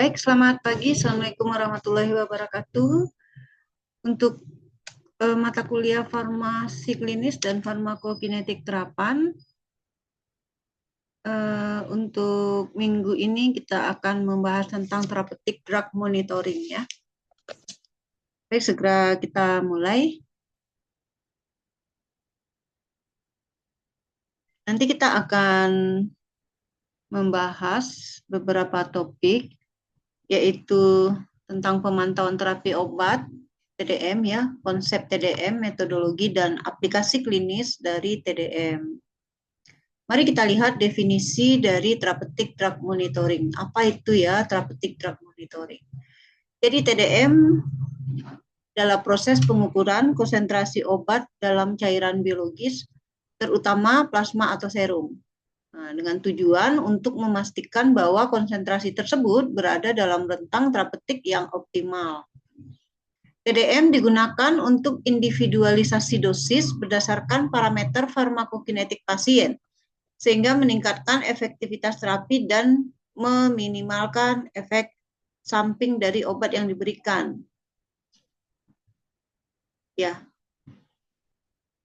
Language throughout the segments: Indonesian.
Baik, selamat pagi. Assalamualaikum warahmatullahi wabarakatuh. Untuk mata kuliah farmasi klinis dan farmakokinetik terapan, untuk minggu ini kita akan membahas tentang therapeutic drug monitoring ya. Baik, segera kita mulai. Nanti kita akan membahas beberapa topik, yaitu tentang pemantauan terapi obat, TDM ya, konsep TDM, metodologi dan aplikasi klinis dari TDM. Mari kita lihat definisi dari therapeutic drug monitoring. Apa itu ya therapeutic drug monitoring? Jadi TDM adalah proses pengukuran konsentrasi obat dalam cairan biologis, terutama plasma atau serum. Nah, dengan tujuan untuk memastikan bahwa konsentrasi tersebut berada dalam rentang terapeutik yang optimal. TDM digunakan untuk individualisasi dosis berdasarkan parameter farmakokinetik pasien, sehingga meningkatkan efektivitas terapi dan meminimalkan efek samping dari obat yang diberikan. Ya,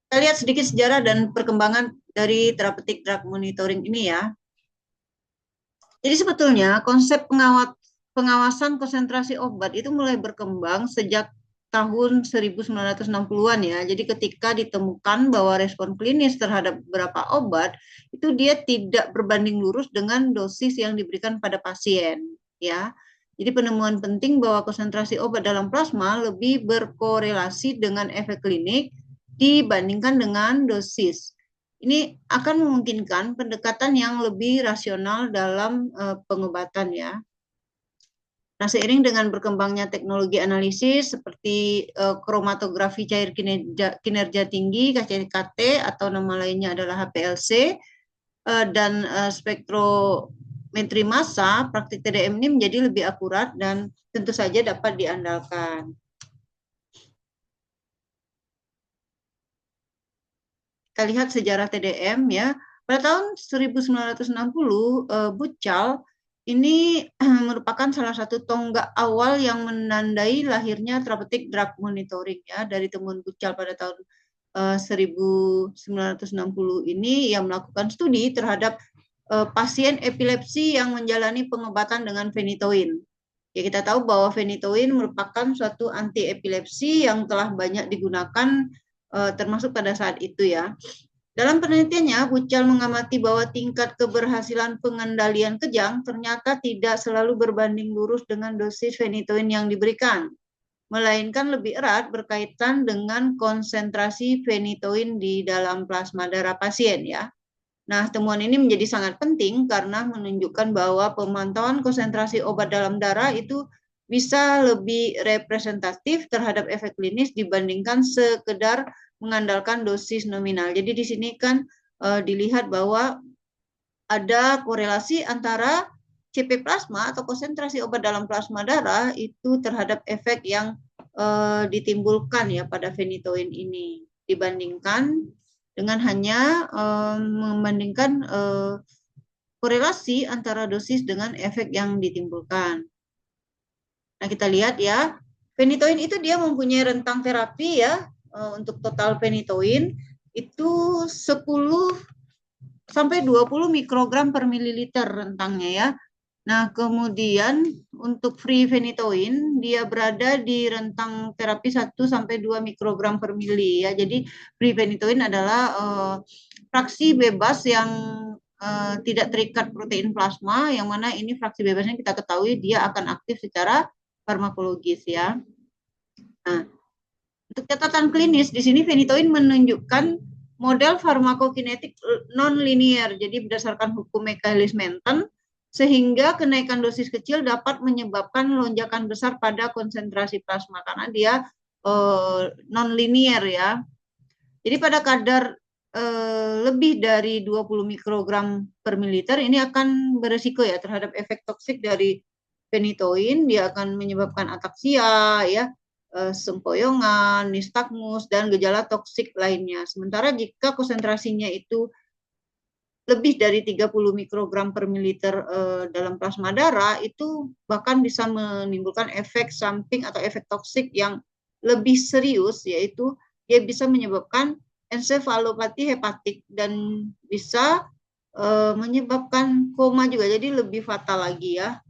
kita lihat sedikit sejarah dan perkembangan dari therapeutic drug monitoring ini ya. Jadi sebetulnya konsep pengawasan konsentrasi obat itu mulai berkembang sejak tahun 1960-an ya. Jadi ketika ditemukan bahwa respon klinis terhadap beberapa obat itu dia tidak berbanding lurus dengan dosis yang diberikan pada pasien ya. Jadi penemuan penting bahwa konsentrasi obat dalam plasma lebih berkorelasi dengan efek klinik dibandingkan dengan dosis. Ini akan memungkinkan pendekatan yang lebih rasional dalam pengobatan ya. Nah, seiring dengan berkembangnya teknologi analisis seperti kromatografi cair kinerja tinggi, KCKT, atau nama lainnya adalah HPLC, dan spektrometri massa, praktik TDM ini menjadi lebih akurat dan tentu saja dapat diandalkan. Kita lihat sejarah TDM ya. Pada tahun 1960, Buchal ini merupakan salah satu tonggak awal yang menandai lahirnya therapeutic drug monitoring ya. Dari temuan Buchal pada tahun 1960 ini yang melakukan studi terhadap pasien epilepsi yang menjalani pengobatan dengan phenytoin. Ya, kita tahu bahwa phenytoin merupakan suatu anti epilepsi yang telah banyak digunakan termasuk pada saat itu ya. Dalam penelitiannya, Buchal mengamati bahwa tingkat keberhasilan pengendalian kejang ternyata tidak selalu berbanding lurus dengan dosis phenytoin yang diberikan, melainkan lebih erat berkaitan dengan konsentrasi phenytoin di dalam plasma darah pasien ya. Nah, temuan ini menjadi sangat penting karena menunjukkan bahwa pemantauan konsentrasi obat dalam darah itu bisa lebih representatif terhadap efek klinis dibandingkan sekedar mengandalkan dosis nominal. Jadi di sini kan dilihat bahwa ada korelasi antara CP plasma atau konsentrasi obat dalam plasma darah itu terhadap efek yang ditimbulkan ya pada phenytoin ini dibandingkan dengan hanya membandingkan korelasi antara dosis dengan efek yang ditimbulkan. Nah, kita lihat ya, phenytoin itu dia mempunyai rentang terapi ya, untuk total phenytoin itu 10 sampai 20 mikrogram per mililiter rentangnya ya. Nah, kemudian untuk free phenytoin dia berada di rentang terapi 1 sampai 2 mikrogram per mili ya. Jadi free phenytoin adalah fraksi bebas yang tidak terikat protein plasma, yang mana ini fraksi bebasnya kita ketahui dia akan aktif secara farmakologis ya. Nah, untuk catatan klinis di sini phenytoin menunjukkan model farmakokinetik non-linear, jadi berdasarkan hukum Michaelis Menten, sehingga kenaikan dosis kecil dapat menyebabkan lonjakan besar pada konsentrasi plasma karena dia non-linear ya. Jadi pada kadar lebih dari 20 mikrogram per mililiter ini akan beresiko ya terhadap efek toksik dari phenytoin, dia akan menyebabkan ataksia ya, sempoyongan, nistagmus, dan gejala toksik lainnya. Sementara jika konsentrasinya itu lebih dari 30 mikrogram per mililiter dalam plasma darah itu bahkan bisa menimbulkan efek samping atau efek toksik yang lebih serius, yaitu dia bisa menyebabkan ensefalopati hepatik dan bisa menyebabkan koma juga, jadi lebih fatal lagi ya.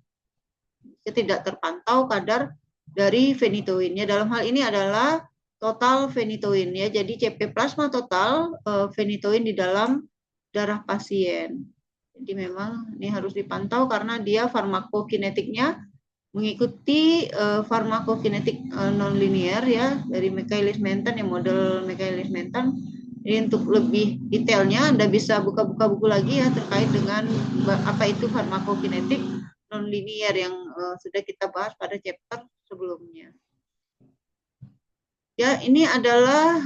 Tidak terpantau kadar dari phenytoin. Dalam hal ini adalah total phenytoin ya. Jadi CP plasma total phenytoin di dalam darah pasien. Jadi memang ini harus dipantau karena dia farmakokinetiknya mengikuti farmakokinetik nonlinear ya dari Michaelis Menten ya, model Michaelis Menten. Jadi untuk lebih detailnya Anda bisa buka-buka buku lagi ya terkait dengan apa itu farmakokinetik nonlinear yang sudah kita bahas pada chapter sebelumnya. Ya, ini adalah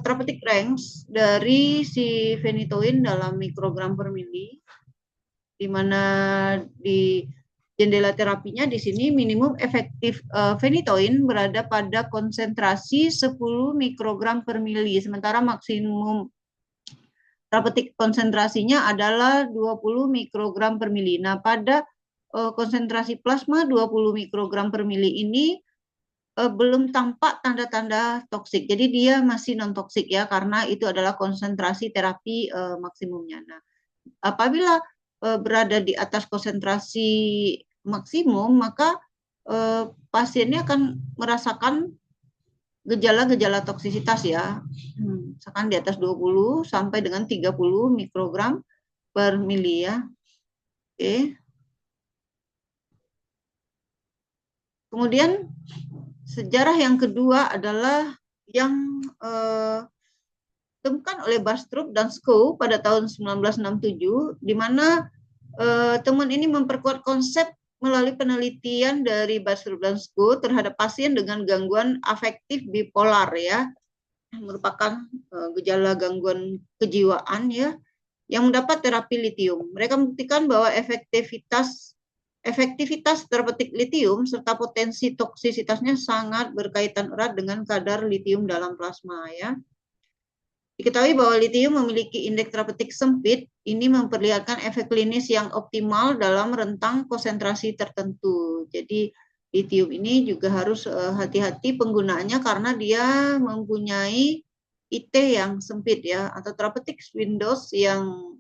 therapeutic range dari si phenytoin dalam mikrogram per mili, di mana di jendela terapinya di sini minimum efektif phenytoin berada pada konsentrasi 10 mikrogram per mili, sementara maksimum therapeutic konsentrasinya adalah 20 mikrogram per mili. Nah, pada konsentrasi plasma 20 mikrogram per mili ini belum tampak tanda-tanda toksik. Jadi dia masih non-toksik ya, karena itu adalah konsentrasi terapi maksimumnya. Nah, apabila berada di atas konsentrasi maksimum, maka pasiennya akan merasakan gejala-gejala toksisitas ya. Misalkan di atas 20 sampai dengan 30 mikrogram per mili ya. Oke. Kemudian sejarah yang kedua adalah yang ditemukan oleh Bastrup dan Skow pada tahun 1967, di mana temuan ini memperkuat konsep melalui penelitian dari Bastrup dan Skow terhadap pasien dengan gangguan afektif bipolar ya, merupakan gejala gangguan kejiwaan ya, yang mendapat terapi litium. Mereka membuktikan bahwa efektivitas terapeutik litium serta potensi toksisitasnya sangat berkaitan erat dengan kadar litium dalam plasma ya. Diketahui bahwa litium memiliki indeks terapeutik sempit, ini memperlihatkan efek klinis yang optimal dalam rentang konsentrasi tertentu. Jadi litium ini juga harus hati-hati penggunaannya karena dia mempunyai IT yang sempit ya, atau therapeutic windows yang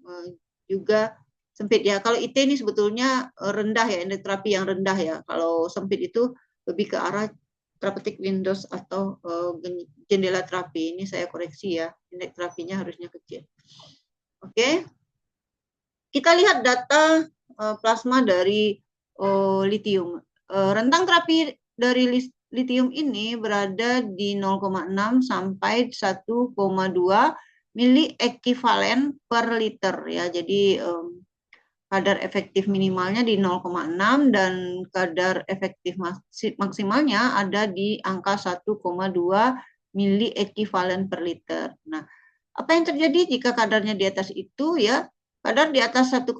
juga sempit ya. Kalau IT ini sebetulnya rendah ya, indeks terapi yang rendah ya. Kalau sempit itu lebih ke arah therapeutic windows atau jendela terapi. Ini saya koreksi ya, indeks terapinya harusnya kecil. Oke. Kita lihat data plasma dari litium. Rentang terapi dari litium ini berada di 0,6 sampai 1,2 mili ekivalen per liter ya. Jadi kadar efektif minimalnya di 0,6 dan kadar efektif maksimalnya ada di angka 1,2 mili ekivalen per liter. Nah, apa yang terjadi jika kadarnya di atas itu ya? Kadar di atas 1,5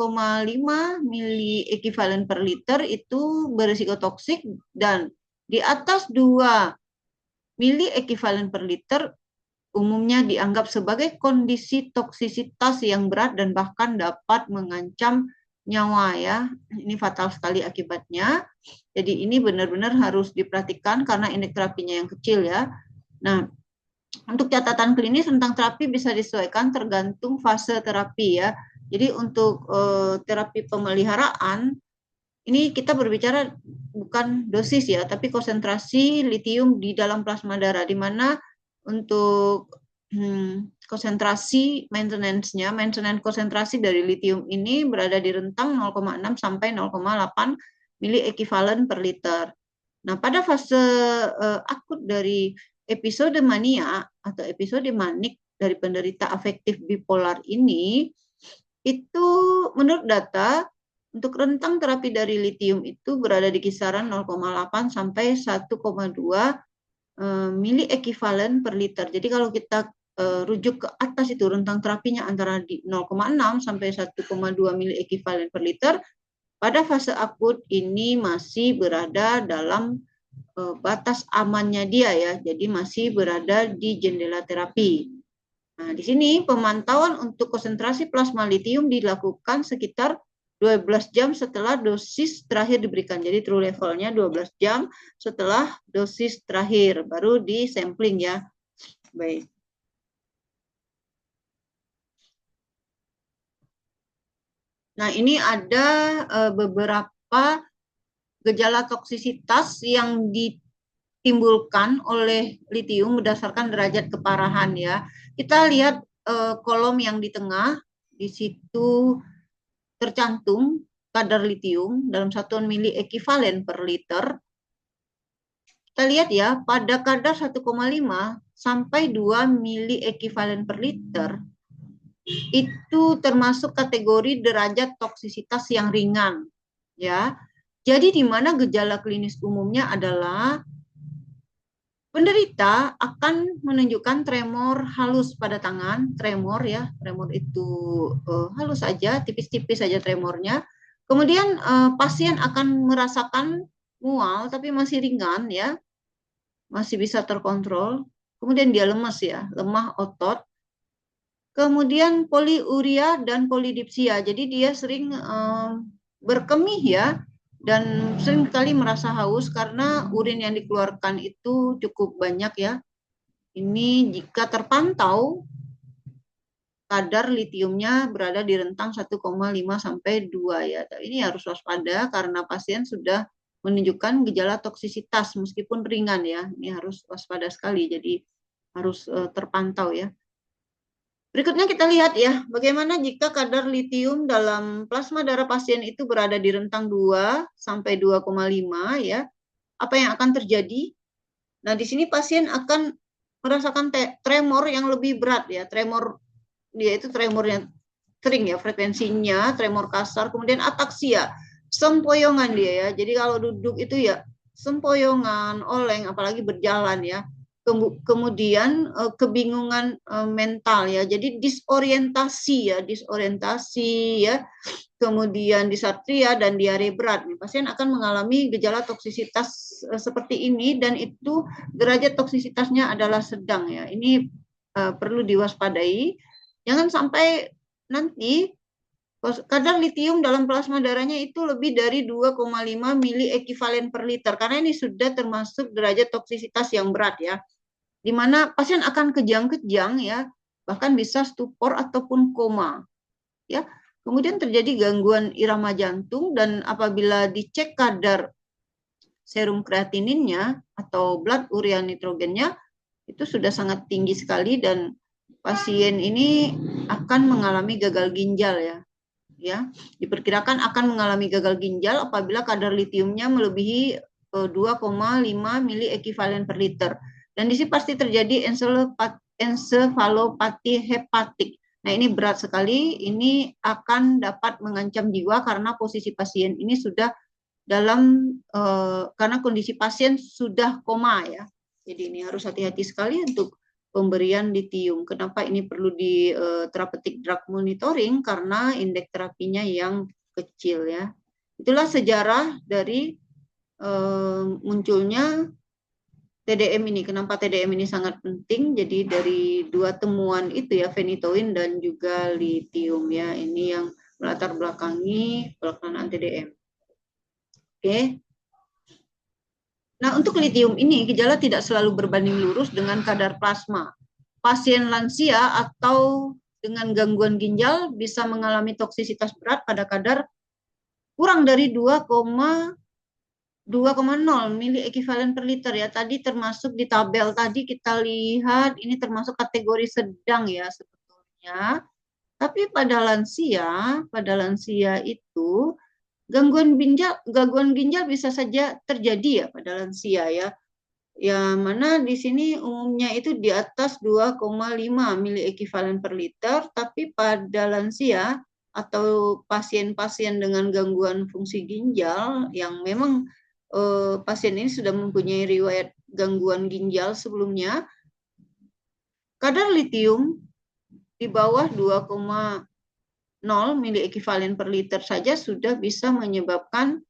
mili ekivalen per liter itu berisiko toksik, dan di atas 2 mili ekivalen per liter umumnya dianggap sebagai kondisi toksisitas yang berat dan bahkan dapat mengancam nyawa ya. Ini fatal sekali akibatnya. Jadi ini benar-benar harus diperhatikan karena indeks terapinya yang kecil ya. Nah, untuk catatan klinis tentang terapi bisa disesuaikan tergantung fase terapi ya. Jadi untuk terapi pemeliharaan ini kita berbicara bukan dosis ya, tapi konsentrasi litium di dalam plasma darah, di mana untuk konsentrasi maintenance konsentrasi dari litium ini berada di rentang 0,6 sampai 0,8 mili ekivalen per liter. Nah, pada fase akut dari episode mania atau episode manik dari penderita afektif bipolar ini, itu menurut data untuk rentang terapi dari litium itu berada di kisaran 0,8 sampai 1,2 mili ekivalen per liter. Jadi kalau kita rujuk ke atas itu rentang terapinya antara di 0,6 sampai 1,2 mili ekivalen per liter, pada fase akut ini masih berada dalam batas amannya dia ya. Jadi masih berada di jendela terapi. Nah, di sini pemantauan untuk konsentrasi plasma litium dilakukan sekitar 12 jam setelah dosis terakhir diberikan. Jadi true levelnya 12 jam setelah dosis terakhir, baru di sampling ya. Baik. Nah, ini ada beberapa gejala toksisitas yang ditimbulkan oleh litium berdasarkan derajat keparahan ya. Kita lihat kolom yang di tengah, di situ tercantum kadar litium dalam satuan mili ekivalen per liter. Kita lihat ya, pada kadar 1,5 sampai 2 mili ekivalen per liter, itu termasuk kategori derajat toksisitas yang ringan. Ya, jadi di mana gejala klinis umumnya adalah penderita akan menunjukkan tremor halus pada tangan, tremor ya, tremor itu halus saja, tipis-tipis saja tremornya. Kemudian pasien akan merasakan mual tapi masih ringan ya, masih bisa terkontrol. Kemudian dia lemas ya, lemah otot. Kemudian poliuria dan polidipsia, jadi dia sering berkemih ya, dan sering kali merasa haus karena urin yang dikeluarkan itu cukup banyak ya. Ini jika terpantau kadar litiumnya berada di rentang 1,5 sampai 2 ya. Ini harus waspada karena pasien sudah menunjukkan gejala toksisitas meskipun ringan ya. Ini harus waspada sekali, jadi harus terpantau ya. Berikutnya kita lihat ya, bagaimana jika kadar litium dalam plasma darah pasien itu berada di rentang 2 sampai 2,5 ya. Apa yang akan terjadi? Nah, di sini pasien akan merasakan tremor yang lebih berat ya. Tremor dia itu tremornya sering ya, frekuensinya tremor kasar, kemudian ataksia, sempoyongan dia ya. Jadi kalau duduk itu ya sempoyongan, oleng, apalagi berjalan ya. Kemudian kebingungan mental ya, jadi disorientasi ya, kemudian disartria dan diare berat. Pasien akan mengalami gejala toksisitas seperti ini dan itu derajat toksisitasnya adalah sedang ya. Ini perlu diwaspadai, jangan sampai nanti kadar litium dalam plasma darahnya itu lebih dari 2,5 mili ekivalen per liter, karena ini sudah termasuk derajat toksisitas yang berat ya, di mana pasien akan kejang-kejang ya, bahkan bisa stupor ataupun koma ya. Kemudian terjadi gangguan irama jantung, dan apabila dicek kadar serum kreatininnya atau blood urea nitrogennya itu sudah sangat tinggi sekali, dan pasien ini akan mengalami gagal ginjal ya. Diperkirakan akan mengalami gagal ginjal apabila kadar litiumnya melebihi 2,5 mili ekivalen per liter. Dan di sini pasti terjadi ensefalopati hepatik. Nah, ini berat sekali, ini akan dapat mengancam jiwa karena posisi pasien ini sudah dalam karena kondisi pasien sudah koma ya. Jadi ini harus hati-hati sekali untuk pemberian litium. Kenapa ini perlu di therapeutic drug monitoring? Karena indeks terapinya yang kecil ya. Itulah sejarah dari munculnya TDM ini. Kenapa TDM ini sangat penting? Jadi dari dua temuan itu ya, phenytoin dan juga litium ya. Ini yang melatar belakangi pelaksanaan TDM. Oke. Nah, untuk litium ini gejala tidak selalu berbanding lurus dengan kadar plasma. Pasien lansia atau dengan gangguan ginjal bisa mengalami toksisitas berat pada kadar kurang dari 2,0 mili ekivalen per liter ya. Tadi termasuk di tabel tadi kita lihat ini termasuk kategori sedang ya sebetulnya. Tapi pada lansia itu gangguan ginjal bisa saja terjadi ya pada lansia ya. Yang mana di sini umumnya itu di atas 2,5 mili ekivalen per liter, tapi pada lansia atau pasien-pasien dengan gangguan fungsi ginjal yang memang pasien ini sudah mempunyai riwayat gangguan ginjal sebelumnya, kadar litium di bawah 2,0 mili ekivalen per liter saja sudah bisa menyebabkan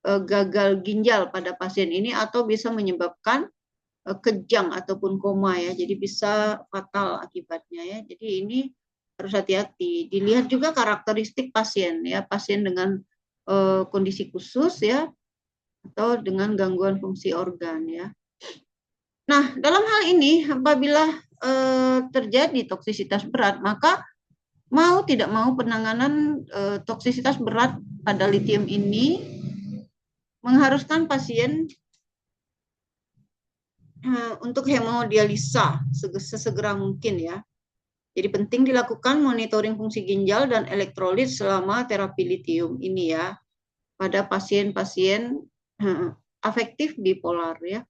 gagal ginjal pada pasien ini atau bisa menyebabkan kejang ataupun koma ya. Jadi bisa fatal akibatnya ya. Jadi ini harus hati-hati. Dilihat juga karakteristik pasien ya, pasien dengan kondisi khusus ya atau dengan gangguan fungsi organ ya. Nah, dalam hal ini apabila terjadi toksisitas berat, maka mau tidak mau penanganan toksisitas berat pada litium ini mengharuskan pasien untuk hemodialisa sesegera mungkin ya. Jadi penting dilakukan monitoring fungsi ginjal dan elektrolit selama terapi litium ini ya pada pasien-pasien afektif bipolar ya.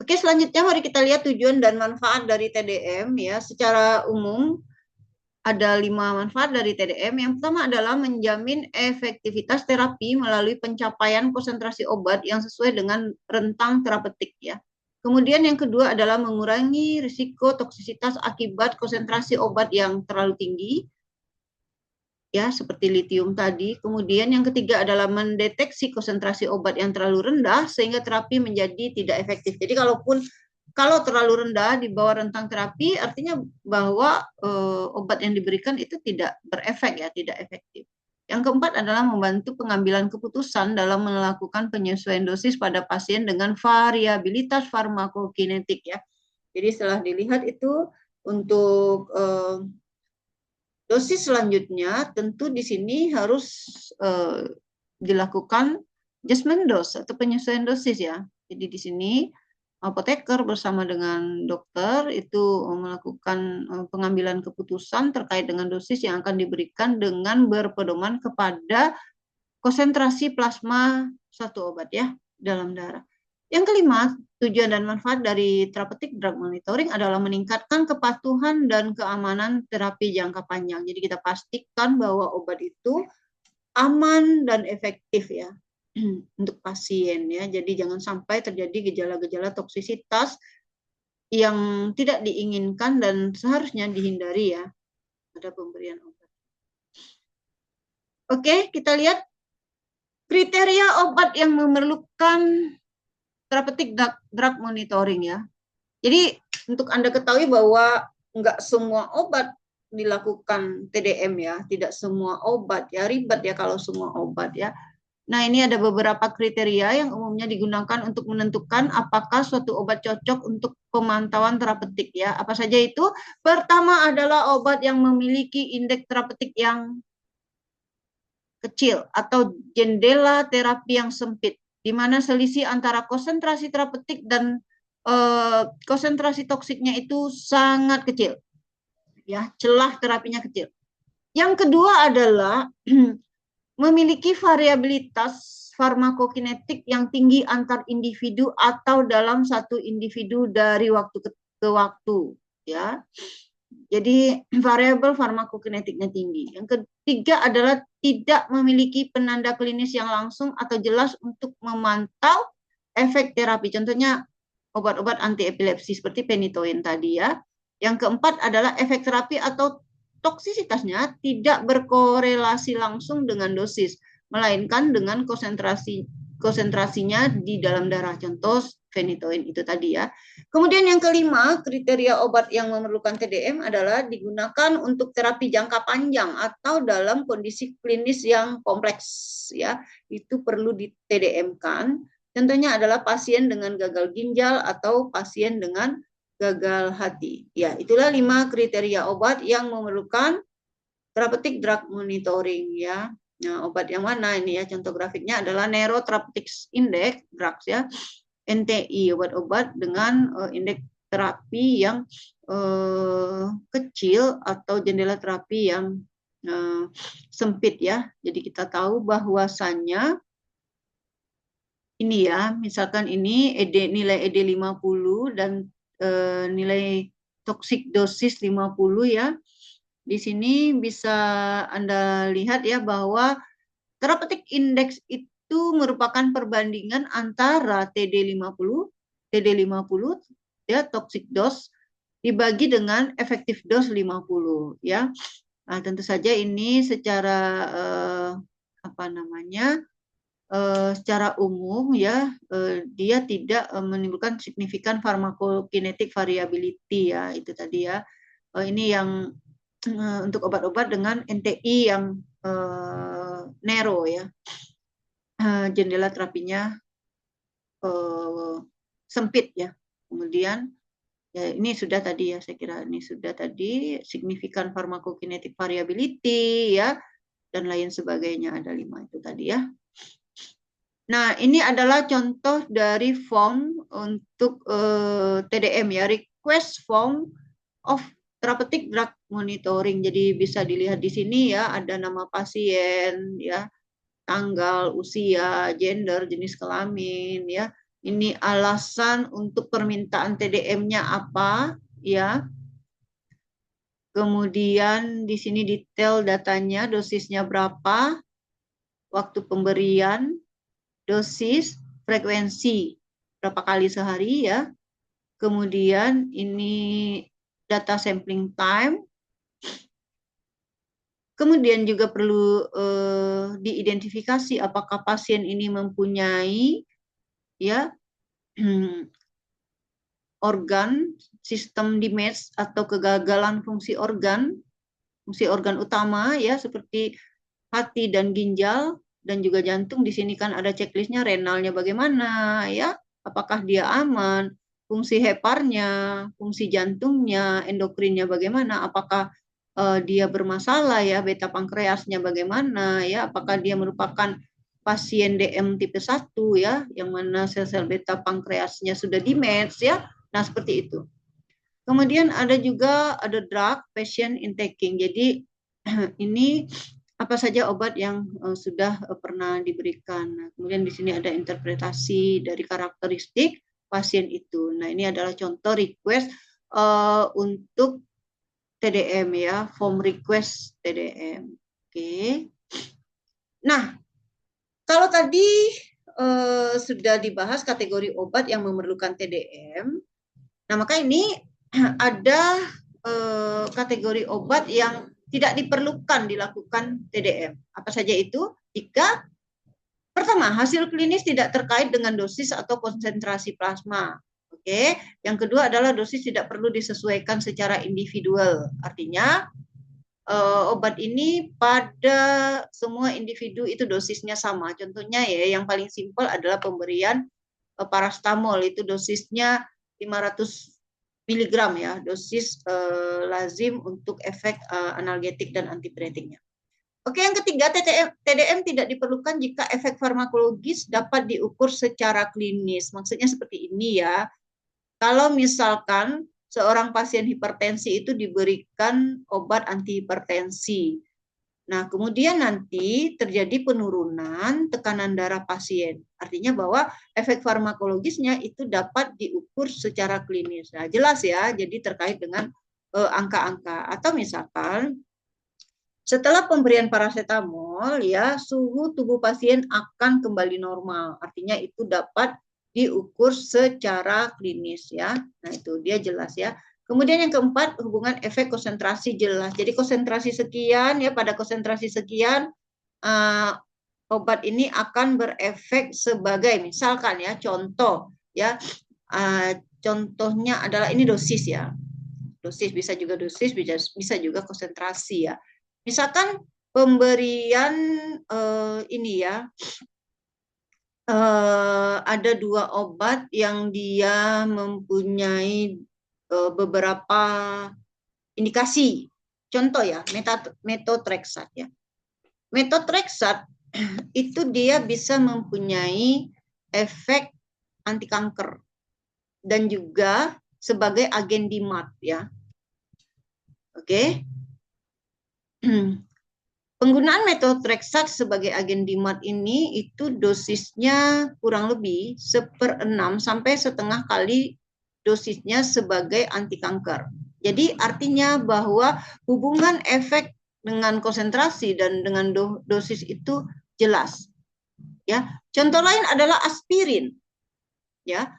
Oke, selanjutnya mari kita lihat tujuan dan manfaat dari TDM ya. Secara umum ada 5 manfaat dari TDM. Yang pertama adalah menjamin efektivitas terapi melalui pencapaian konsentrasi obat yang sesuai dengan rentang terapeutik ya. Kemudian yang kedua adalah mengurangi risiko toksisitas akibat konsentrasi obat yang terlalu tinggi ya, seperti litium tadi. Kemudian yang ketiga adalah mendeteksi konsentrasi obat yang terlalu rendah sehingga terapi menjadi tidak efektif. Jadi kalau terlalu rendah di bawah rentang terapi, artinya bahwa obat yang diberikan itu tidak berefek ya, tidak efektif. Yang keempat adalah membantu pengambilan keputusan dalam melakukan penyesuaian dosis pada pasien dengan variabilitas farmakokinetik ya. Jadi setelah dilihat itu untuk dosis selanjutnya tentu di sini harus dilakukan adjustment dose atau penyesuaian dosis ya. Jadi di sini apoteker bersama dengan dokter itu melakukan pengambilan keputusan terkait dengan dosis yang akan diberikan dengan berpedoman kepada konsentrasi plasma satu obat ya dalam darah. Yang kelima, tujuan dan manfaat dari therapeutic drug monitoring adalah meningkatkan kepatuhan dan keamanan terapi jangka panjang. Jadi kita pastikan bahwa obat itu aman dan efektif ya untuk pasien ya. Jadi jangan sampai terjadi gejala-gejala toksisitas yang tidak diinginkan dan seharusnya dihindari ya pada pemberian obat. Oke, kita lihat kriteria obat yang memerlukan therapeutic drug monitoring ya. Jadi untuk Anda ketahui bahwa enggak semua obat dilakukan TDM ya, tidak semua obat ya, ribet ya kalau semua obat ya. Nah, ini ada beberapa kriteria yang umumnya digunakan untuk menentukan apakah suatu obat cocok untuk pemantauan terapeutik ya. Apa saja itu? Pertama adalah obat yang memiliki indeks terapeutik yang kecil atau jendela terapi yang sempit, di mana selisih antara konsentrasi terapeutik dan konsentrasi toksiknya itu sangat kecil. Ya, celah terapinya kecil. Yang kedua adalah memiliki variabilitas farmakokinetik yang tinggi antar individu atau dalam satu individu dari waktu ke waktu ya. Jadi variabel farmakokinetiknya tinggi. Yang ketiga adalah tidak memiliki penanda klinis yang langsung atau jelas untuk memantau efek terapi. Contohnya obat-obat anti epilepsi seperti penitoin tadi ya. Yang keempat adalah efek terapi atau toksisitasnya tidak berkorelasi langsung dengan dosis, melainkan dengan konsentrasinya di dalam darah. Contoh phenytoin itu tadi ya. Kemudian yang kelima, kriteria obat yang memerlukan TDM adalah digunakan untuk terapi jangka panjang atau dalam kondisi klinis yang kompleks ya. Itu perlu di TDM-kan. Contohnya adalah pasien dengan gagal ginjal atau pasien dengan gagal hati. Ya, itulah 5 kriteria obat yang memerlukan therapeutic drug monitoring ya. Nah, obat yang mana ini ya? Contoh grafiknya adalah Neurotherapeutic Index drugs ya. NTI, obat-obat dengan indeks terapi yang kecil atau jendela terapi yang sempit ya. Jadi kita tahu bahwasannya ini ya, misalkan ini nilai ED 50 dan nilai toxic dosis 50 ya. Di sini bisa Anda lihat ya bahwa therapeutic index itu merupakan perbandingan antara TD50 ya toxic dose dibagi dengan effective dose 50 ya. Nah, tentu saja ini secara secara umum ya dia tidak menimbulkan signifikan pharmacokinetic variability ya, itu tadi ya. Ini yang untuk obat-obat dengan NTI yang narrow ya, jendela terapinya sempit ya. Kemudian ya ini sudah tadi ya, saya kira ini sudah tadi signifikan pharmacokinetic variability ya, dan lain sebagainya, ada 5 itu tadi ya. Nah, ini adalah contoh dari form untuk TDM ya, request form of therapeutic drug monitoring. Jadi bisa dilihat di sini ya, ada nama pasien ya, tanggal, usia, gender, jenis kelamin ya. Ini alasan untuk permintaan TDM-nya apa ya. Kemudian di sini detail datanya, dosisnya berapa, waktu pemberian, dosis, frekuensi, berapa kali sehari ya. Kemudian ini data sampling time. Kemudian juga perlu diidentifikasi apakah pasien ini mempunyai ya organ, sistem damage atau kegagalan fungsi organ utama ya, seperti hati dan ginjal dan juga jantung. Di sini kan ada checklistnya, renalnya bagaimana ya, apakah dia aman, fungsi heparnya, fungsi jantungnya, endokrinnya bagaimana, apakah dia bermasalah ya, beta pankreasnya bagaimana ya, apakah dia merupakan pasien DM tipe 1 ya, yang mana sel-sel beta pankreasnya sudah damage ya. Nah, seperti itu. Kemudian ada juga drug patient intaking. Jadi ini apa saja obat yang sudah pernah diberikan. Nah, kemudian di sini ada interpretasi dari karakteristik pasien itu. Nah, ini adalah contoh request untuk TDM ya, form request TDM. Oke. Nah, kalau tadi sudah dibahas kategori obat yang memerlukan TDM, nah maka ini ada kategori obat yang tidak diperlukan dilakukan TDM. Apa saja itu? Jika pertama, hasil klinis tidak terkait dengan dosis atau konsentrasi plasma. Oke. Yang kedua adalah dosis tidak perlu disesuaikan secara individual. Artinya obat ini pada semua individu itu dosisnya sama. Contohnya ya, yang paling simpel adalah pemberian parastamol, itu dosisnya 500 miligram ya, dosis lazim untuk efek analgetik dan antipiretiknya. Oke, yang ketiga, TDM tidak diperlukan jika efek farmakologis dapat diukur secara klinis. Maksudnya seperti ini ya. Kalau misalkan seorang pasien hipertensi itu diberikan obat antihipertensi. Nah, kemudian nanti terjadi penurunan tekanan darah pasien. Artinya bahwa efek farmakologisnya itu dapat diukur secara klinis. Nah, jelas ya, jadi terkait dengan angka-angka. Atau misalkan setelah pemberian paracetamol ya, suhu tubuh pasien akan kembali normal. Artinya itu dapat diukur secara klinis ya. Nah, itu dia jelas ya. Kemudian yang keempat, hubungan efek konsentrasi jelas. Jadi konsentrasi sekian ya, pada konsentrasi sekian obat ini akan berefek sebagai, misalkan ya, contoh ya, contohnya adalah ini dosis ya. Dosis bisa juga dosis, bisa juga konsentrasi ya. Misalkan pemberian ini ya, ada 2 obat yang dia mempunyai beberapa indikasi. Contoh ya, methotrexate ya. Methotrexate itu dia bisa mempunyai efek anti kanker dan juga sebagai agen DMARD ya. Oke. Penggunaan methotrexate sebagai agen DMARD ini itu dosisnya kurang lebih 1/6 sampai setengah kali dosisnya sebagai anti kanker. Jadi artinya bahwa hubungan efek dengan konsentrasi dan dengan dosis itu jelas. Ya, contoh lain adalah aspirin. Ya,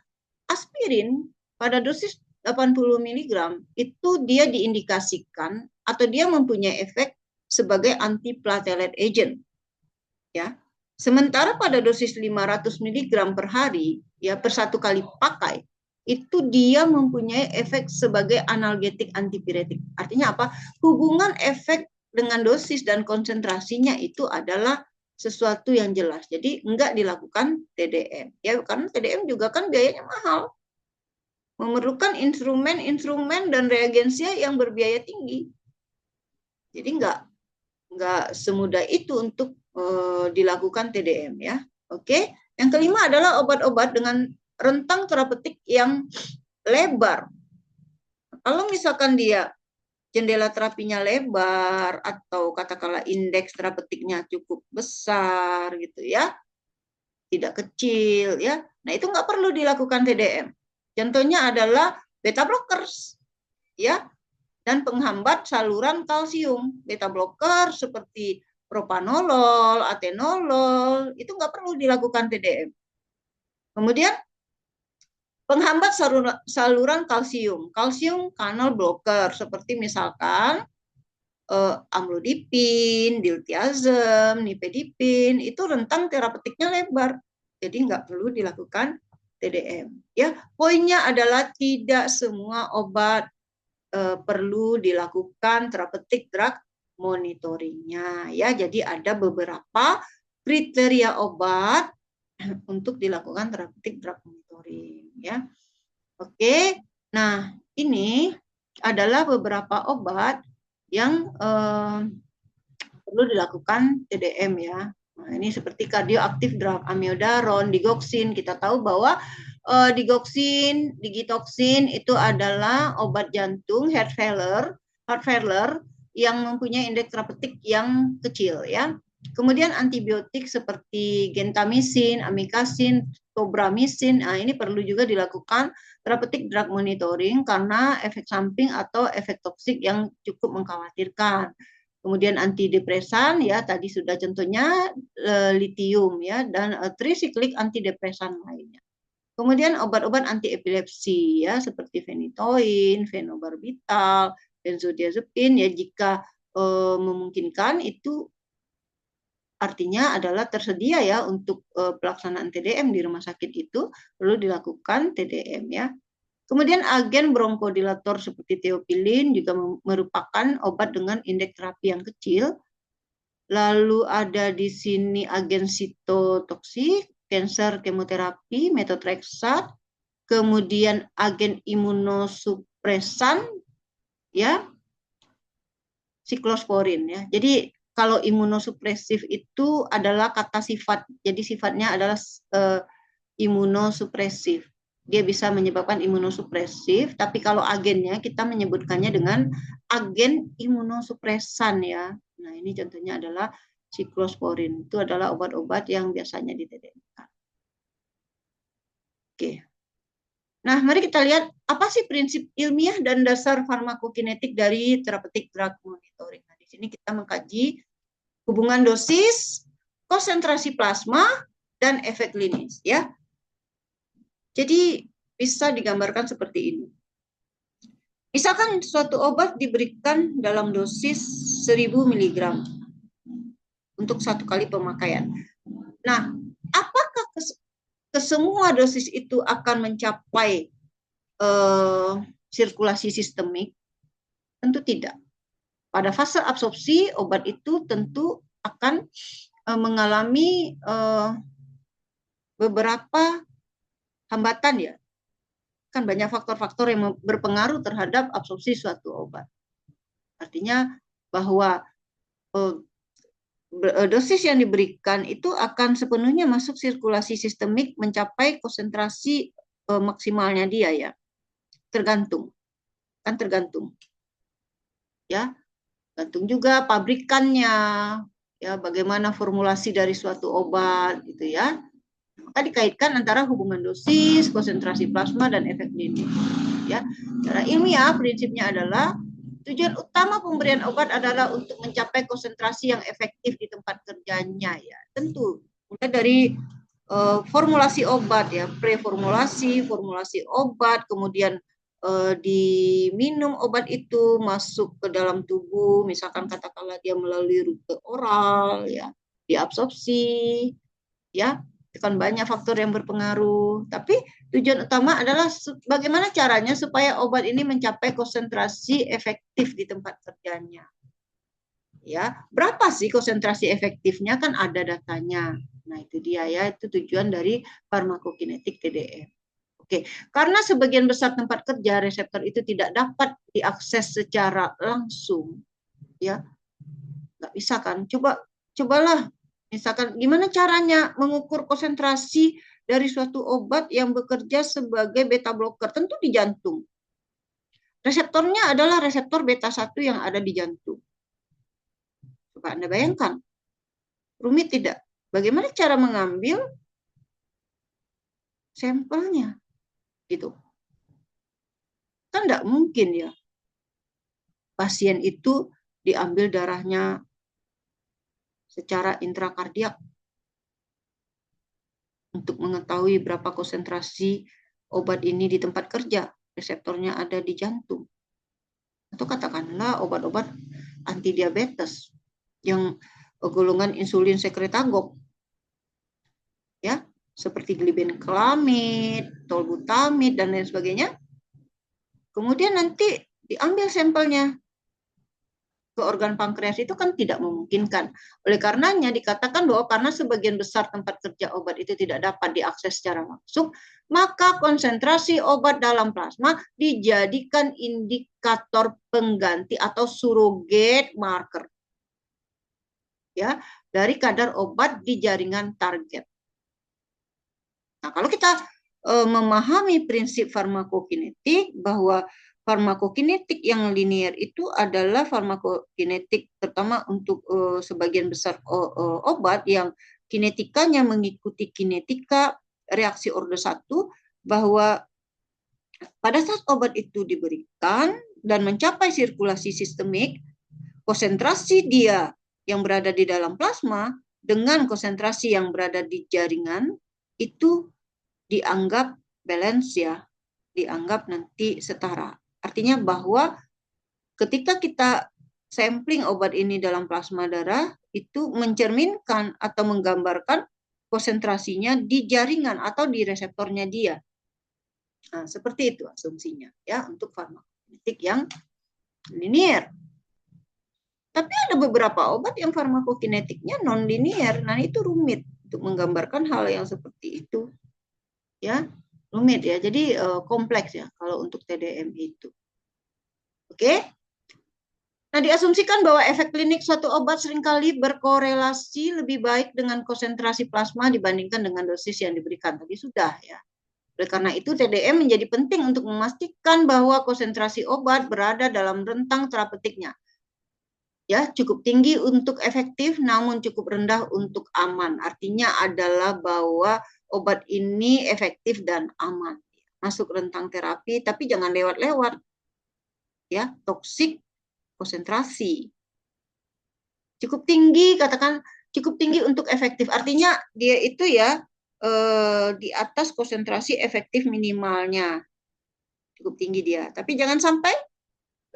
aspirin pada dosis 80 mg itu dia diindikasikan atau dia mempunyai efek sebagai antiplatelet agent. Ya. Sementara pada dosis 500 mg per hari, ya per satu kali pakai, itu dia mempunyai efek sebagai analgetik antipiretik. Artinya apa? Hubungan efek dengan dosis dan konsentrasinya itu adalah sesuatu yang jelas. Jadi enggak dilakukan TDM. Ya, karena TDM juga kan biayanya mahal. Memerlukan instrumen-instrumen dan reagensia yang berbiaya tinggi. Jadi enggak semudah itu untuk dilakukan TDM ya. Oke. Yang kelima adalah obat-obat dengan rentang terapeutik yang lebar. Kalau misalkan dia jendela terapinya lebar atau katakanlah indeks terapeutiknya cukup besar gitu ya, tidak kecil ya. Nah, itu nggak perlu dilakukan TDM. Contohnya adalah beta blockers ya, dan penghambat saluran kalsium. Beta blocker seperti propanolol, atenolol, itu nggak perlu dilakukan TDM. Kemudian penghambat saluran kalsium, kalsium kanal blocker seperti misalkan amlodipin, diltiazem, nifedipin, itu rentang terapeutiknya lebar, jadi nggak perlu dilakukan TDM. Ya, poinnya adalah tidak semua obat perlu dilakukan terapeutik drug monitoringnya. Ya, jadi ada beberapa kriteria obat untuk dilakukan terapeutik drug monitoring. Ya, oke. Nah, ini adalah beberapa obat yang perlu dilakukan TDM ya. Nah, ini seperti kardioaktif drug, amiodaron, digoxin. Kita tahu bahwa digoxin, digitoxin itu adalah obat jantung heart failure yang mempunyai indeks terapeutik yang kecil ya. Kemudian antibiotik seperti gentamisin, amikacin, tobramycin, nah ini perlu juga dilakukan terapeutik drug monitoring karena efek samping atau efek toksik yang cukup mengkhawatirkan. Kemudian antidepresan ya tadi sudah contohnya litium ya, dan trisiklik antidepresan lainnya. Kemudian obat-obat anti epilepsi ya seperti fenitoin, fenobarbital, benzodiazepin ya jika memungkinkan itu artinya adalah tersedia ya untuk pelaksanaan TDM di rumah sakit itu perlu dilakukan TDM ya. Kemudian agen bronkodilator seperti teopilin juga merupakan obat dengan indeks terapi yang kecil. Lalu ada di sini agen sitotoksik, cancer kemoterapi, methotrexate, kemudian agen imunosupresan ya, siklosporin ya. Jadi kalau imunosupresif itu adalah kata sifat, jadi sifatnya adalah imunosupresif. Dia bisa menyebabkan imunosupresif, tapi kalau agennya kita menyebutkannya dengan agen imunosupresan ya. Nah, ini contohnya adalah siklosporin. Itu adalah obat-obat yang biasanya ditedengkan. Oke. Nah, mari kita lihat apa sih prinsip ilmiah dan dasar farmakokinetik dari terapeutik drug monitoring. Nah, di sini kita mengkaji hubungan dosis, konsentrasi plasma, dan efek klinis ya. Jadi bisa digambarkan seperti ini. Misalkan suatu obat diberikan dalam dosis 1000 mg untuk satu kali pemakaian. Nah, apakah ke semua dosis itu akan mencapai sirkulasi sistemik? Tentu tidak. Pada fase absorpsi, obat itu tentu akan mengalami beberapa hambatan ya. Kan banyak faktor-faktor yang berpengaruh terhadap absorpsi suatu obat. Artinya bahwa dosis yang diberikan itu akan sepenuhnya masuk sirkulasi sistemik mencapai konsentrasi maksimalnya dia ya. Tergantung. Kan tergantung. Ya. Gantung juga pabrikannya. Ya, bagaimana formulasi dari suatu obat gitu ya. Maka dikaitkan antara hubungan dosis, konsentrasi plasma, dan efek klinis. Ya, secara ilmiah prinsipnya adalah tujuan utama pemberian obat adalah untuk mencapai konsentrasi yang efektif di tempat kerjanya ya. Tentu mulai dari formulasi obat ya, preformulasi, formulasi obat, kemudian diminum obat itu masuk ke dalam tubuh, misalkan katakanlah dia melalui rute oral ya, diabsorpsi, ya. Kan banyak faktor yang berpengaruh, tapi tujuan utama adalah bagaimana caranya supaya obat ini mencapai konsentrasi efektif di tempat kerjanya. Ya, berapa sih konsentrasi efektifnya, kan ada datanya. Nah, itu dia ya, itu tujuan dari farmakokinetik TDM. Oke, karena sebagian besar tempat kerja reseptor itu tidak dapat diakses secara langsung, ya, nggak bisa kan? Cobalah, misalkan gimana caranya mengukur konsentrasi dari suatu obat yang bekerja sebagai beta blocker, tentu di jantung. Reseptornya adalah reseptor beta 1 yang ada di jantung. Coba Anda bayangkan, rumit tidak? Bagaimana cara mengambil sampelnya? Gitu. Kan nggak mungkin ya, pasien itu diambil darahnya secara intrakardiak untuk mengetahui berapa konsentrasi obat ini di tempat kerja, reseptornya ada di jantung. Atau katakanlah obat-obat anti diabetes yang golongan insulin sekretagok, ya, seperti glibenclamid, tolbutamid, dan lain sebagainya. Kemudian nanti diambil sampelnya ke organ pankreas, itu kan tidak memungkinkan. Oleh karenanya dikatakan bahwa karena sebagian besar tempat kerja obat itu tidak dapat diakses secara langsung, maka konsentrasi obat dalam plasma dijadikan indikator pengganti atau surrogate marker, ya, dari kadar obat di jaringan target. Nah, kalau kita memahami prinsip farmakokinetik, bahwa farmakokinetik yang linier itu adalah farmakokinetik terutama untuk sebagian besar obat yang kinetikanya mengikuti kinetika reaksi order 1, bahwa pada saat obat itu diberikan dan mencapai sirkulasi sistemik, konsentrasi dia yang berada di dalam plasma dengan konsentrasi yang berada di jaringan itu dianggap balance, ya, dianggap nanti setara. Artinya bahwa ketika kita sampling obat ini dalam plasma darah, itu mencerminkan atau menggambarkan konsentrasinya di jaringan atau di reseptornya dia. Nah, seperti itu asumsinya, ya, untuk farmakokinetik yang linier. Tapi ada beberapa obat yang farmakokinetiknya non-linier, nah itu rumit untuk menggambarkan hal yang seperti itu, ya, rumit ya. Jadi kompleks ya kalau untuk TDM itu. Oke. Nah, diasumsikan bahwa efek klinik suatu obat seringkali berkorelasi lebih baik dengan konsentrasi plasma dibandingkan dengan dosis yang diberikan. Tadi sudah ya. Oleh karena itu, TDM menjadi penting untuk memastikan bahwa konsentrasi obat berada dalam rentang terapeutiknya. Ya, cukup tinggi untuk efektif, namun cukup rendah untuk aman. Artinya adalah bahwa obat ini efektif dan aman. Masuk rentang terapi, tapi jangan lewat-lewat. Ya, toksik konsentrasi. Cukup tinggi, katakan cukup tinggi untuk efektif. Artinya dia itu ya di atas konsentrasi efektif minimalnya. Cukup tinggi dia. Tapi jangan sampai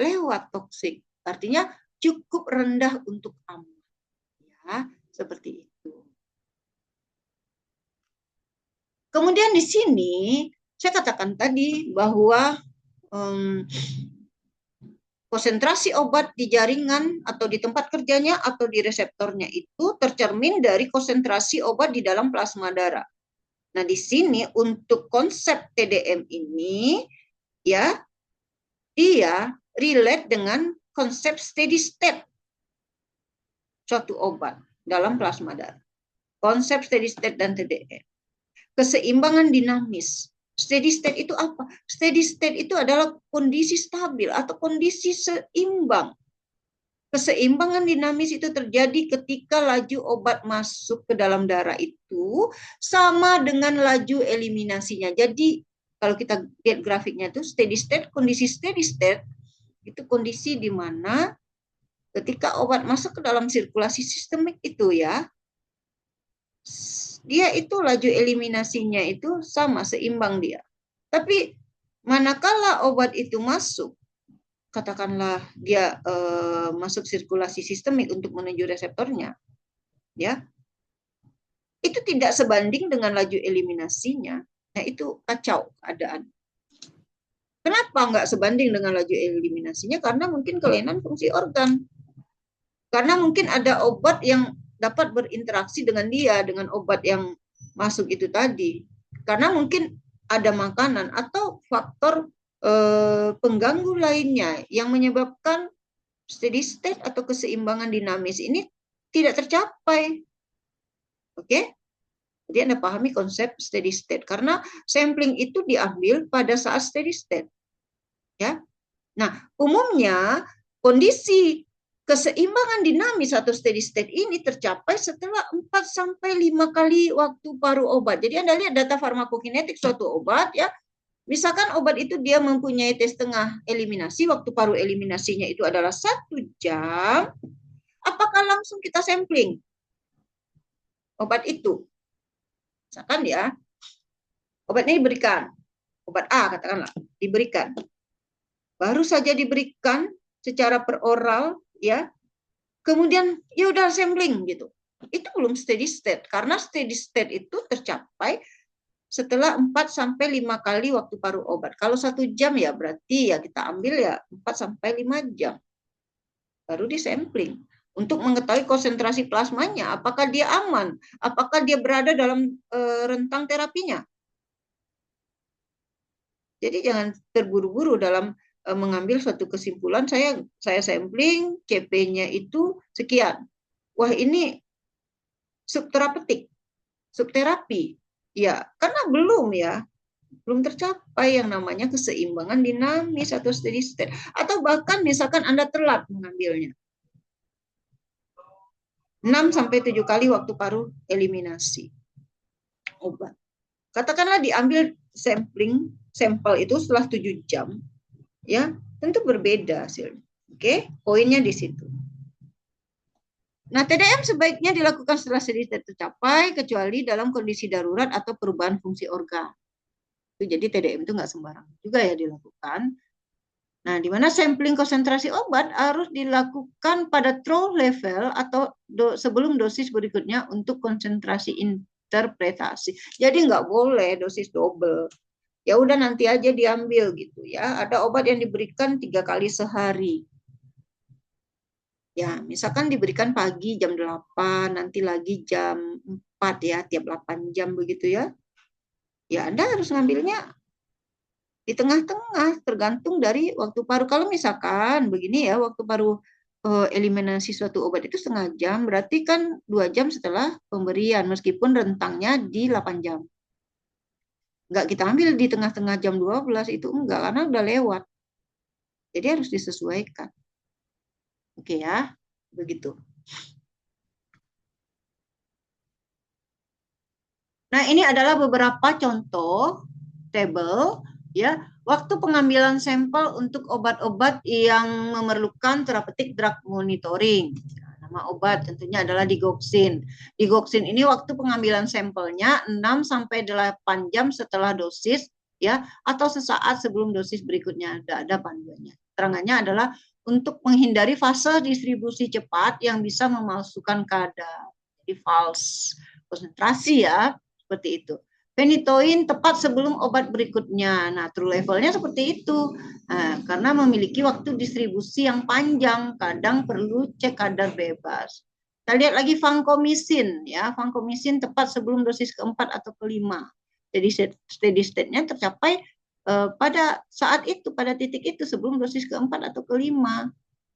lewat toksik. Artinya cukup rendah untuk aman. Ya, seperti itu. Kemudian di sini saya katakan tadi bahwa konsentrasi obat di jaringan atau di tempat kerjanya atau di reseptornya itu tercermin dari konsentrasi obat di dalam plasma darah. Nah, di sini untuk konsep TDM ini, ya, dia relate dengan konsep steady state suatu obat dalam plasma darah. Konsep steady state dan TDM. Keseimbangan dinamis. Steady state itu apa? Steady state itu adalah kondisi stabil atau kondisi seimbang. Keseimbangan dinamis itu terjadi ketika laju obat masuk ke dalam darah itu sama dengan laju eliminasinya. Jadi kalau kita lihat grafiknya itu steady state, kondisi steady state itu kondisi di mana ketika obat masuk ke dalam sirkulasi sistemik itu ya, dia itu laju eliminasinya itu sama, seimbang dia. Tapi manakala obat itu masuk, katakanlah dia masuk sirkulasi sistemik untuk menuju reseptornya, ya, itu tidak sebanding dengan laju eliminasinya. Nah, itu kacau keadaan. Kenapa nggak sebanding dengan laju eliminasinya? Karena mungkin kelainan fungsi organ. Karena mungkin ada obat yang dapat berinteraksi dengan dia, dengan obat yang masuk itu tadi. Karena mungkin ada makanan atau faktor pengganggu lainnya yang menyebabkan steady state atau keseimbangan dinamis ini tidak tercapai. Oke? Jadi Anda pahami konsep steady state. Karena sampling itu diambil pada saat steady state. Ya. Nah, umumnya kondisi keseimbangan dinamis atau steady state ini tercapai setelah 4 sampai 5 kali waktu paruh obat. Jadi Anda lihat data farmakokinetik suatu obat ya. Misalkan obat itu dia mempunyai tes tengah eliminasi, waktu paruh eliminasinya itu adalah 1 jam, apakah langsung kita sampling obat itu? Misalkan ya, obat ini diberikan, obat A katakanlah, diberikan. Baru saja diberikan secara peroral ya, kemudian ya udah sampling gitu. Itu belum steady state, karena steady state itu tercapai setelah 4 sampai 5 kali waktu paruh obat. Kalau 1 jam ya berarti ya kita ambil ya 4 sampai 5 jam. Baru disampling untuk mengetahui konsentrasi plasmanya, apakah dia aman, apakah dia berada dalam rentang terapinya. Jadi jangan terburu-buru dalam mengambil suatu kesimpulan. Saya sampling, CP-nya itu sekian. Wah, ini subterapeutik, subterapi. Ya, karena belum tercapai yang namanya keseimbangan dinamis atau steady state. Atau bahkan misalkan Anda telat mengambilnya. 6 sampai 7 kali waktu paruh eliminasi obat. Katakanlah diambil sampel itu setelah 7 jam, ya, tentu berbeda hasilnya. Oke, poinnya di situ. Nah, TDM sebaiknya dilakukan setelah steady state tercapai, kecuali dalam kondisi darurat atau perubahan fungsi organ. Jadi TDM itu nggak sembarangan juga ya dilakukan. Nah, di mana sampling konsentrasi obat harus dilakukan pada trough level atau sebelum dosis berikutnya untuk konsentrasi interpretasi. Jadi nggak boleh dosis double. Ya udah nanti aja diambil gitu ya. Ada obat yang diberikan 3 kali sehari. Ya, misalkan diberikan pagi jam 8, nanti lagi jam 4 ya, tiap 8 jam begitu ya. Ya, Anda harus ngambilnya di tengah-tengah, tergantung dari waktu paruh. Kalau misalkan begini ya, waktu paruh eliminasi suatu obat itu setengah jam, berarti kan 2 jam setelah pemberian, meskipun rentangnya di 8 jam. Enggak kita ambil di tengah-tengah jam 12, itu enggak, karena udah lewat. Jadi harus disesuaikan. Oke ya, begitu. Nah, ini adalah beberapa contoh tabel ya, waktu pengambilan sampel untuk obat-obat yang memerlukan therapeutic drug monitoring. Nama obat tentunya adalah digoxin. Digoxin ini waktu pengambilan sampelnya 6 sampai 8 jam setelah dosis ya, atau sesaat sebelum dosis berikutnya. Ada panduannya. Terangannya adalah untuk menghindari fase distribusi cepat yang bisa memalsukan kadar. Jadi false konsentrasi ya, seperti itu. Phenytoin tepat sebelum obat berikutnya. Nah, true levelnya seperti itu. Nah, karena memiliki waktu distribusi yang panjang, kadang perlu cek kadar bebas. Kita lihat lagi vancomycin, ya. Vancomycin tepat sebelum dosis keempat atau kelima. Jadi steady state-nya tercapai pada saat itu, pada titik itu sebelum dosis keempat atau kelima.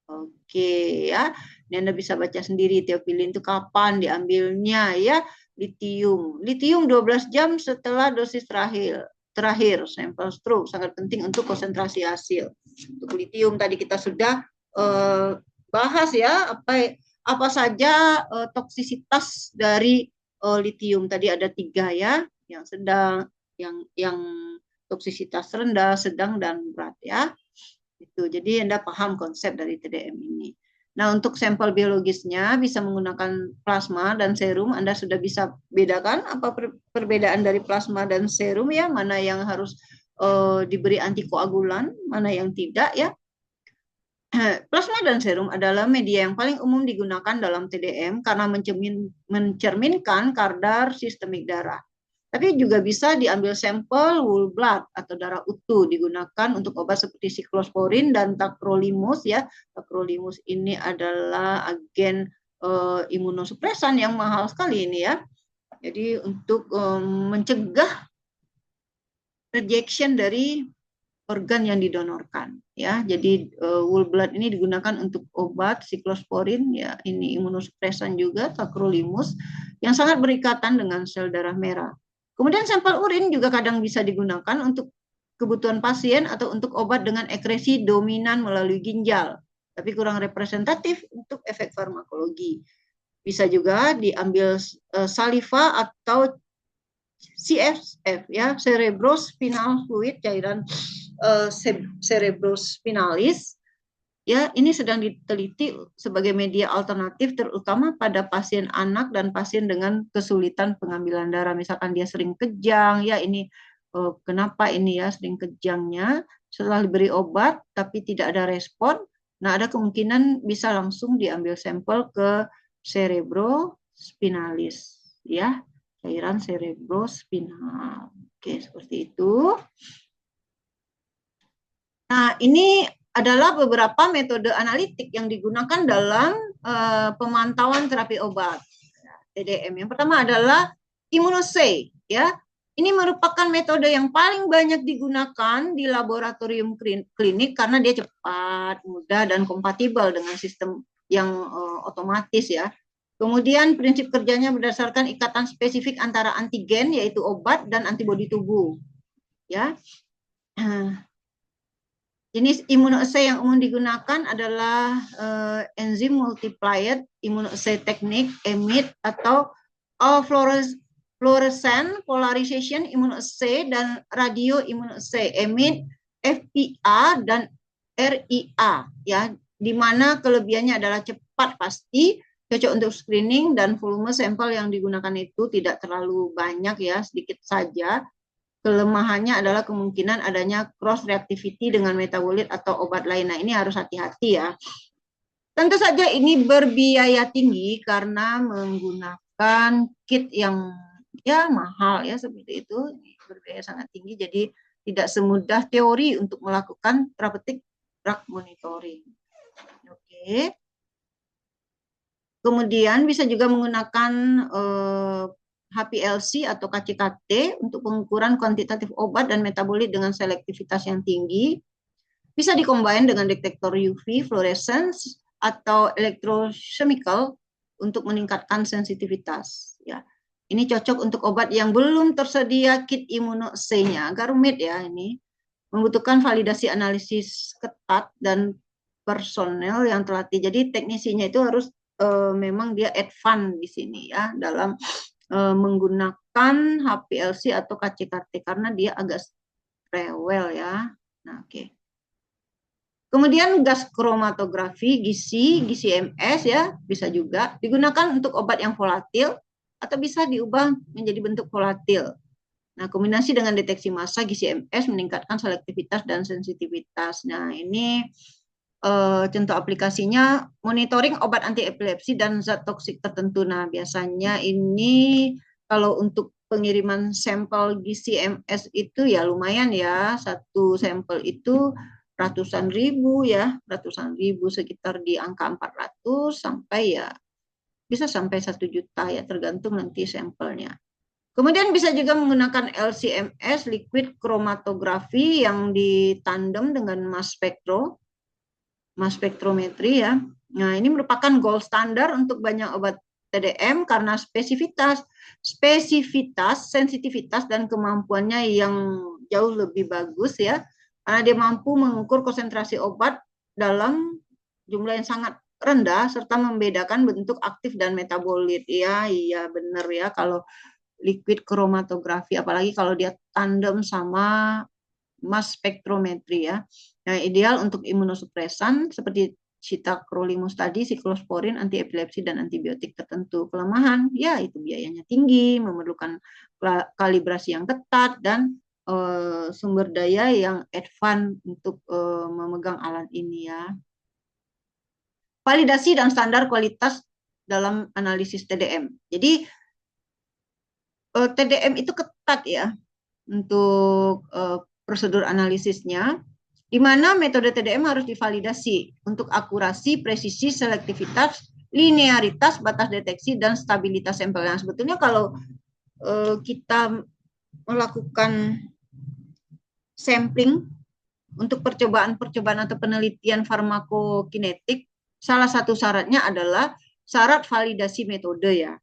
Oke ya, ini Anda bisa baca sendiri teofilin itu kapan diambilnya ya. Litium 12 jam setelah dosis terakhir sampel stroke, sangat penting untuk konsentrasi hasil. Untuk litium tadi kita sudah bahas ya, apa saja toksisitas dari litium. Tadi ada 3 ya, yang sedang, yang toksisitas rendah, sedang, dan berat ya. Itu. Jadi Anda paham konsep dari TDM ini. Nah, untuk sampel biologisnya bisa menggunakan plasma dan serum. Anda sudah bisa bedakan apa perbedaan dari plasma dan serum ya, mana yang harus diberi antikoagulan, mana yang tidak ya. Plasma dan serum adalah media yang paling umum digunakan dalam TDM karena mencerminkan kadar sistemik darah. Tapi juga bisa diambil sampel whole blood atau darah utuh digunakan untuk obat seperti siklosporin dan tacrolimus ya. Tacrolimus ini adalah agen imunosupresan yang mahal sekali ini ya. Jadi untuk mencegah rejection dari organ yang didonorkan ya. Jadi whole blood ini digunakan untuk obat siklosporin ya, ini imunosupresan juga tacrolimus yang sangat berikatan dengan sel darah merah. Kemudian sampel urin juga kadang bisa digunakan untuk kebutuhan pasien atau untuk obat dengan ekresi dominan melalui ginjal, tapi kurang representatif untuk efek farmakologi. Bisa juga diambil saliva atau CSF ya, cerebrospinal fluid, cairan cerebrospinalis ya, ini sedang diteliti sebagai media alternatif terutama pada pasien anak dan pasien dengan kesulitan pengambilan darah, misalkan dia sering kejang ya, ini kenapa ini ya sering kejangnya setelah diberi obat tapi tidak ada respon. Nah, ada kemungkinan bisa langsung diambil sampel ke cerebrospinalis ya, cairan cerebrospinal. Oke, seperti itu. Nah, ini adalah beberapa metode analitik yang digunakan dalam pemantauan terapi obat TDM. Yang pertama adalah immunoassay ya. Ini merupakan metode yang paling banyak digunakan di laboratorium klinik karena dia cepat, mudah, dan kompatibel dengan sistem yang otomatis ya. Kemudian prinsip kerjanya berdasarkan ikatan spesifik antara antigen yaitu obat dan antibodi tubuh. Ya. Jenis immunoassay yang umum digunakan adalah enzim multiplied immunoassay teknik, EMIT, atau fluorescent polarization immunoassay dan radio immunoassay, EMIT, FPA, dan RIA, ya, di mana kelebihannya adalah cepat pasti, cocok untuk screening, dan volume sampel yang digunakan itu tidak terlalu banyak ya, sedikit saja. Kelemahannya adalah kemungkinan adanya cross reactivity dengan metabolit atau obat lain. Nah, ini harus hati-hati ya. Tentu saja ini berbiaya tinggi karena menggunakan kit yang ya mahal ya, seperti itu, berbiaya sangat tinggi, jadi tidak semudah teori untuk melakukan therapeutic drug monitoring. Oke. Kemudian bisa juga menggunakan HPLC atau KCKT untuk pengukuran kuantitatif obat dan metabolit dengan selektivitas yang tinggi. Bisa dikombin dengan detektor UV, fluorescence, atau electrochemical untuk meningkatkan sensitivitas. Ya, ini cocok untuk obat yang belum tersedia kit immunoassay-nya, agak rumit ya ini. Membutuhkan validasi analisis ketat dan personel yang terlatih. Jadi teknisinya itu harus memang dia advance di sini ya dalam menggunakan HPLC atau KCKT karena dia agak rewel ya. Nah, oke. Kemudian gas kromatografi, GC MS ya, bisa juga digunakan untuk obat yang volatil atau bisa diubah menjadi bentuk volatil. Nah, kombinasi dengan deteksi massa GC-MS meningkatkan selektivitas dan sensitivitas. Nah, ini contoh aplikasinya monitoring obat anti epilepsi dan zat toksik tertentu. Nah, biasanya ini kalau untuk pengiriman sampel GC-MS itu ya lumayan ya, satu sampel itu ratusan ribu ya, ratusan ribu, sekitar di angka 400 sampai ya bisa sampai 1 juta ya, tergantung nanti sampelnya. Kemudian bisa juga menggunakan LCMS, liquid chromatography, yang ditandem dengan mass spektrometri ya. Nah, ini merupakan gold standar untuk banyak obat TDM karena spesifitas, sensitivitas, dan kemampuannya yang jauh lebih bagus ya. Karena dia mampu mengukur konsentrasi obat dalam jumlah yang sangat rendah serta membedakan bentuk aktif dan metabolit. Ya, iya benar ya, kalau liquid kromatografi, apalagi kalau dia tandem sama mass spektrometri ya. Nah, ideal untuk imunosupresan seperti sitakrolimus tadi, siklosporin, anti epilepsi, dan antibiotik tertentu. Kelemahan, ya itu biayanya tinggi, memerlukan kalibrasi yang ketat, dan sumber daya yang advance untuk memegang alat ini ya. validasi dan standar kualitas dalam analisis TDM. Jadi TDM itu ketat ya untuk prosedur analisisnya, di mana metode TDM harus divalidasi untuk akurasi, presisi, selektivitas, linearitas, batas deteksi, dan stabilitas sampel. Yang sebetulnya kalau kita melakukan sampling untuk percobaan-percobaan atau penelitian farmakokinetik, salah satu syaratnya adalah syarat validasi metode ya.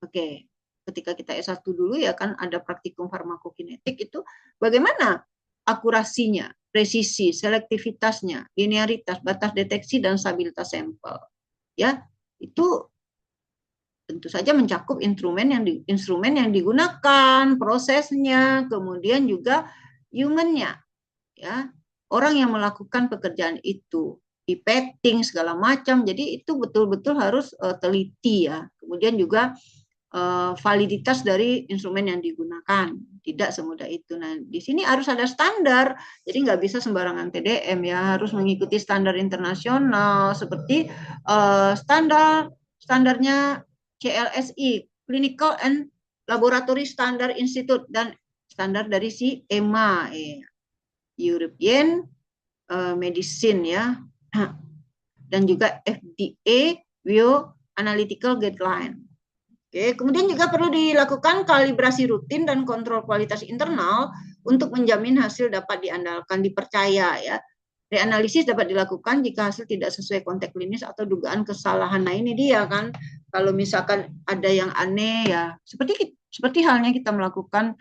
Oke, ketika kita S1 dulu ya kan ada praktikum farmakokinetik itu bagaimana akurasinya, presisi, selektivitasnya, linearitas, batas deteksi, dan stabilitas sampel. Ya, itu tentu saja mencakup instrumen yang digunakan, prosesnya, kemudian juga human-nya, ya, orang yang melakukan pekerjaan itu, pipetting segala macam. Jadi itu betul-betul harus teliti ya. Kemudian juga validitas dari instrumen yang digunakan, tidak semudah itu. Nah, di sini harus ada standar, jadi nggak bisa sembarangan TDM ya, harus mengikuti standar internasional seperti standarnya CLSI, Clinical and Laboratory Standard Institute, dan standar dari si EMA, European Medicine ya, dan juga FDA Bioanalytical Guideline. Oke, kemudian juga perlu dilakukan kalibrasi rutin dan kontrol kualitas internal untuk menjamin hasil dapat diandalkan, dipercaya ya. Reanalisis dapat dilakukan jika hasil tidak sesuai konteks klinis atau dugaan kesalahan. Nah, ini dia kan, kalau misalkan ada yang aneh ya, seperti halnya kita melakukan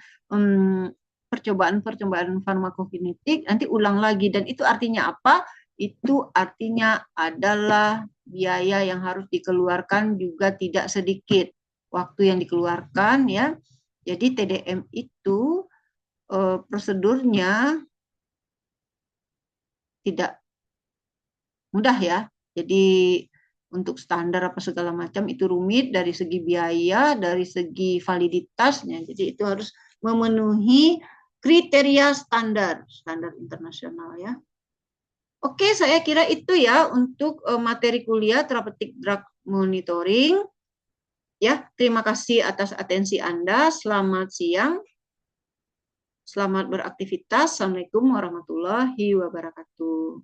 percobaan-percobaan farmakokinetik, nanti ulang lagi. Dan itu artinya apa? Itu artinya adalah biaya yang harus dikeluarkan juga tidak sedikit. Waktu yang dikeluarkan ya. Jadi TDM itu prosedurnya tidak mudah ya. Jadi untuk standar apa segala macam itu rumit dari segi biaya, dari segi validitasnya. Jadi itu harus memenuhi kriteria standar internasional ya. Oke, saya kira itu ya untuk materi kuliah terapeutik drug monitoring. Ya, terima kasih atas atensi Anda. Selamat siang. Selamat beraktivitas. Assalamualaikum warahmatullahi wabarakatuh.